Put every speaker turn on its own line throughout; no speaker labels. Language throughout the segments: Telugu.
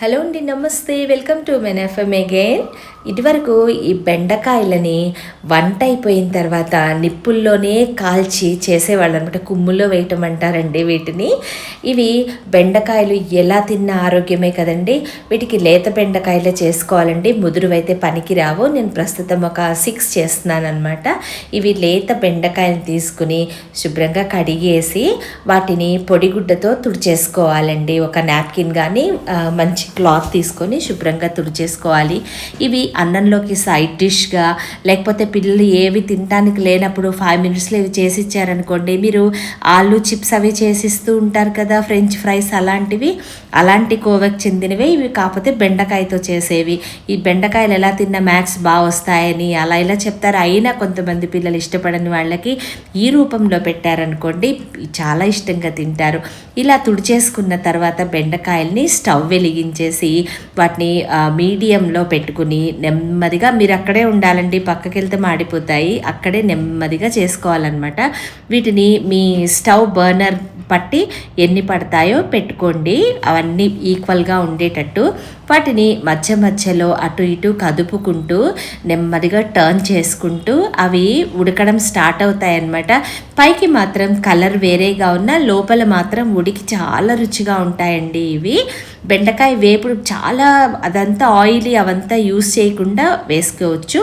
హలో అండి, నమస్తే. Welcome to men FM again. ఇదివరకు ఈ బెండకాయలని వంట అయిపోయిన తర్వాత నిప్పుల్లోనే కాల్చి చేసేవాళ్ళు అనమాట. కుమ్ములో వేయటం అంటారండి వీటిని. ఇవి బెండకాయలు ఎలా తిన్నా ఆరోగ్యమే కదండి. వీటికి లేత బెండకాయలే చేసుకోవాలండి, ముదురువైతే పనికి రావు. నేను ప్రస్తుతం ఒక 6 చేస్తున్నాను అనమాట. ఇవి లేత బెండకాయలు తీసుకుని శుభ్రంగా కడిగేసి వాటిని పొడిగుడ్డతో తుడిచేసుకోవాలండి. ఒక నాప్కిన్ కానీ మంచి క్లాత్ తీసుకొని శుభ్రంగా తుడిచేసుకోవాలి. ఇవి అన్నంలోకి సైడ్ డిష్గా, లేకపోతే పిల్లలు ఏవి తినడానికి లేనప్పుడు 5 మినిట్స్లో ఇవి చేసి ఇచ్చారనుకోండి. మీరు ఆలు చిప్స్ అవి చేసిస్తూ ఉంటారు కదా, ఫ్రెంచ్ ఫ్రైస్ అలాంటి కోవకు చెందినవే ఇవి. కాకపోతే బెండకాయతో చేసేవి. ఈ బెండకాయలు ఎలా తిన్నా మ్యాథ్స్ బాగా వస్తాయని అలా ఇలా చెప్తారు. అయినా కొంతమంది పిల్లలు ఇష్టపడని వాళ్ళకి ఈ రూపంలో పెట్టారనుకోండి, చాలా ఇష్టంగా తింటారు. ఇలా తుడిచేసుకున్న తర్వాత బెండకాయల్ని స్టవ్ వెలిగించేసి వాటిని మీడియంలో పెట్టుకుని నెమ్మదిగా, మీరు అక్కడే ఉండాలండి, పక్కకి వెళ్తే మాడిపోతాయి, అక్కడే నెమ్మదిగా చేసుకోవాలన్నమాట. వీటిని మీ స్టవ్ బర్నర్ పట్టి ఎన్ని పడతాయో పెట్టుకోండి, అవన్నీ ఈక్వల్గా ఉండేటట్టు. వాటిని మధ్యలో అటు ఇటు కదుపుకుంటూ నెమ్మదిగా టర్న్ చేసుకుంటూ అవి ఉడకడం స్టార్ట్ అవుతాయి అన్నమాట. పైకి మాత్రం కలర్ వేరేగా ఉన్న లోపల మాత్రం ఉడికి చాలా రుచిగా ఉంటాయండి ఇవి. బెండకాయ వేపుడు చాలా, అదంతా ఆయిలీ అవంతా యూస్ చేయకుండా వేసుకోవచ్చు.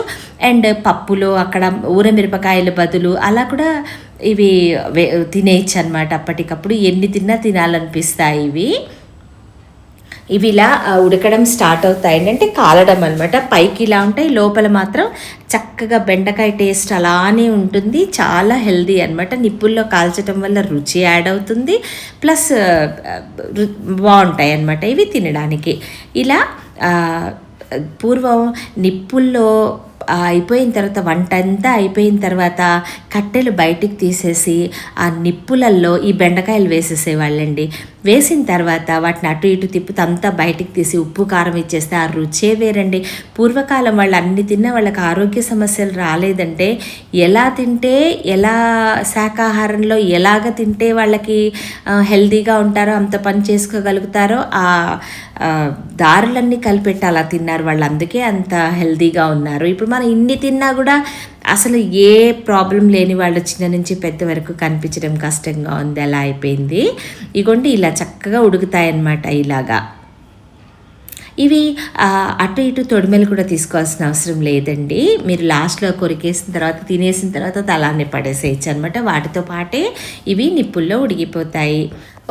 అండ్ పప్పులో అక్కడ ఊరమిరపకాయల బదులు అలా కూడా ఇవి తినేయచ్చు అనమాట. అప్పటికప్పుడు ఎన్ని తిన్నా తినాలనిపిస్తాయి ఇవి ఇలా ఉడకడం స్టార్ట్ అవుతాయి అంటే కాలడం అనమాట. పైకి ఇలా ఉంటాయి, లోపల మాత్రం చక్కగా బెండకాయ టేస్ట్ అలానే ఉంటుంది. చాలా హెల్దీ అనమాట. నిప్పుల్లో కాల్చడం వల్ల రుచి యాడ్ అవుతుంది, ప్లస్ బాగుంటాయి అన్నమాట ఇవి తినడానికి. ఇలా పూర్వం నిప్పుల్లో అయిపోయిన తర్వాత, వంట అంతా అయిపోయిన తర్వాత కట్టెలు బయటికి తీసేసి ఆ నిప్పులల్లో ఈ బెండకాయలు వేసేసేవాళ్ళండి. వేసిన తర్వాత వాటిని అటు ఇటు తిప్పుతూ అంతా బయటికి తీసి ఉప్పు కారం ఇచ్చేస్తే ఆ రుచే వేరండి. పూర్వకాలం వాళ్ళు అన్ని తిన్నా వాళ్ళకి ఆరోగ్య సమస్యలు రాలేదంటే, ఎలా తింటే, ఎలా శాకాహారంలో ఎలాగ తింటే వాళ్ళకి హెల్తీగా ఉంటారో, అంత పని చేసుకోగలుగుతారో ఆ దారులన్నీ కలిపెట్టి అలా తిన్నారు వాళ్ళు. అందుకే అంత హెల్తీగా ఉన్నారు. ఇప్పుడు మనం ఇన్ని తిన్నా కూడా అసలు ఏ ప్రాబ్లం లేని వాళ్ళు చిన్న నుంచి పెద్ద వరకు కనిపించడం కష్టంగా ఉంది, అలా అయిపోయింది. ఇగోండి ఇలా చక్కగా ఉడుకుతాయన్నమాట. ఇలాగా ఇవి అటు ఇటు తొడిమెలు కూడా తీసుకోవాల్సిన అవసరం లేదండి. మీరు లాస్ట్లో కొరికేసిన తర్వాత, తినేసిన తర్వాత అలానే పడేసేయచ్చు అనమాట. వాటితో పాటే ఇవి నిప్పుల్లో ఉడికిపోతాయి.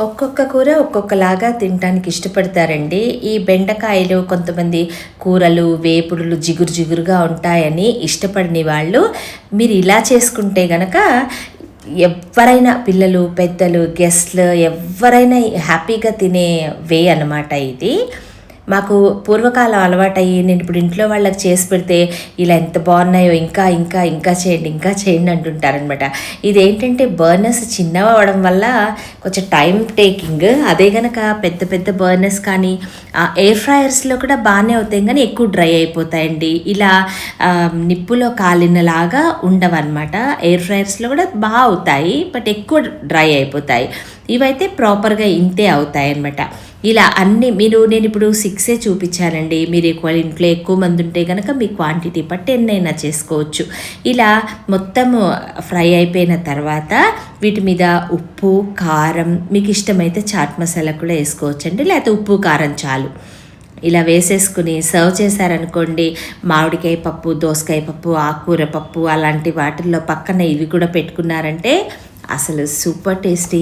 ఒక్కొక్క కూర ఒక్కొక్కలాగా తినడానికి ఇష్టపడతారండి. ఈ బెండకాయలు కొంతమంది కూరలు వేపుడులు జిగురుగా ఉంటాయని ఇష్టపడని వాళ్ళు మీరు ఇలా చేసుకుంటే గనక ఎవరైనా, పిల్లలు పెద్దలు గెస్ట్లు ఎవరైనా హ్యాపీగా తినే వే అన్నమాట ఇది. మాకు పూర్వకాలం అలవాటయ్యి నేను ఇప్పుడు ఇంట్లో వాళ్ళకి చేసి పెడితే ఇలా ఎంత బాగున్నాయో, ఇంకా చేయండి అంటుంటారనమాట. ఇదేంటంటే బర్నర్స్ చిన్నవి అవ్వడం వల్ల కొంచెం టైం టేకింగ్. అదే కనుక పెద్ద బర్నర్స్ కానీ ఎయిర్ ఫ్రైయర్స్లో కూడా బాగానే అవుతాయి, కానీ ఎక్కువ డ్రై అయిపోతాయండి. ఇలా నిప్పులో కాలినలాగా ఉండవన్నమాట. ఎయిర్ ఫ్రైయర్స్లో కూడా బాగా అవుతాయి, బట్ ఎక్కువ డ్రై అయిపోతాయి. ఇవైతే ప్రాపర్గా ఇంతే అవుతాయి అన్నమాట. ఇలా అన్నీ నేను ఇప్పుడు 6 చూపించానండి. మీరు ఇంట్లో ఎక్కువ మంది ఉంటే కనుక మీ క్వాంటిటీ బట్టి ఎన్నైనా చేసుకోవచ్చు. ఇలా మొత్తము ఫ్రై అయిపోయిన తర్వాత వీటి మీద ఉప్పు కారం, మీకు ఇష్టమైతే చాట్ మసాలా కూడా వేసుకోవచ్చండి, లేకపోతే ఉప్పు కారం చాలు. ఇలా వేసేసుకుని సర్వ్ చేశారనుకోండి, మామిడికాయ పప్పు, దోసకాయ పప్పు, ఆకుకూర పప్పు అలాంటి వాటిల్లో పక్కన ఇవి కూడా పెట్టుకున్నారంటే అసలు సూపర్ టేస్టీ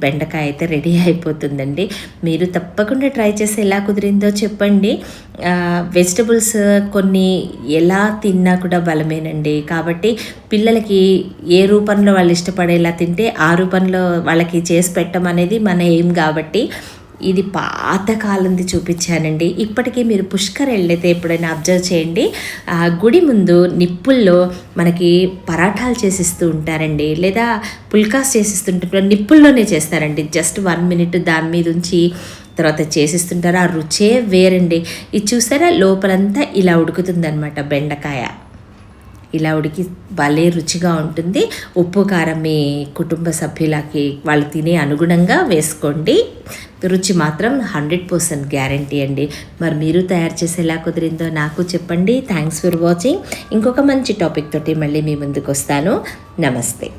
బెండకాయ అయితే రెడీ అయిపోతుందండి. మీరు తప్పకుండా ట్రై చేసి ఎలా కుదిరిందో చెప్పండి. వెజిటబుల్స్ కొన్ని ఎలా తిన్నా కూడా బలమేనండి. కాబట్టి పిల్లలకి ఏ రూపంలో వాళ్ళు ఇష్టపడేలా తింటే ఆ రూపంలో వాళ్ళకి చేసి పెట్టడం అనేది మన ఎయిమ్. కాబట్టి ఇది పాతకాలంది చూపించానండి. ఇప్పటికీ మీరు పుష్కర్ వెళ్ళైతే ఎప్పుడైనా అబ్జర్వ్ చేయండి, గుడి ముందు నిప్పుల్లో మనకి పరాఠాలు చేసిస్తూ ఉంటారండి, లేదా పుల్కాస్ చేసిస్తుంటారు. నిప్పుల్లోనే చేస్తారండి. జస్ట్ 1 మినిట్ దాని మీద ఉంచి తర్వాత చేసిస్తుంటారు. ఆ రుచే వేరండి. ఇది చూసారా, లోపలంతా ఇలా ఉడుకుతుందన్నమాట బెండకాయ. ఇలా ఉడికి భలే రుచిగా ఉంటుంది. ఉప్పు కారం మీ కుటుంబ సభ్యులకి వాళ్ళు తినే అనుగుణంగా వేసుకోండి. రుచి మాత్రం 100% గ్యారంటీ అండి. మరి మీరు తయారు చేసి ఎలా కుదిరిందో నాకు చెప్పండి. Thanks for watching. ఇంకొక మంచి టాపిక్ తోటి మళ్ళీ మీ ముందుకు వస్తాను. నమస్తే.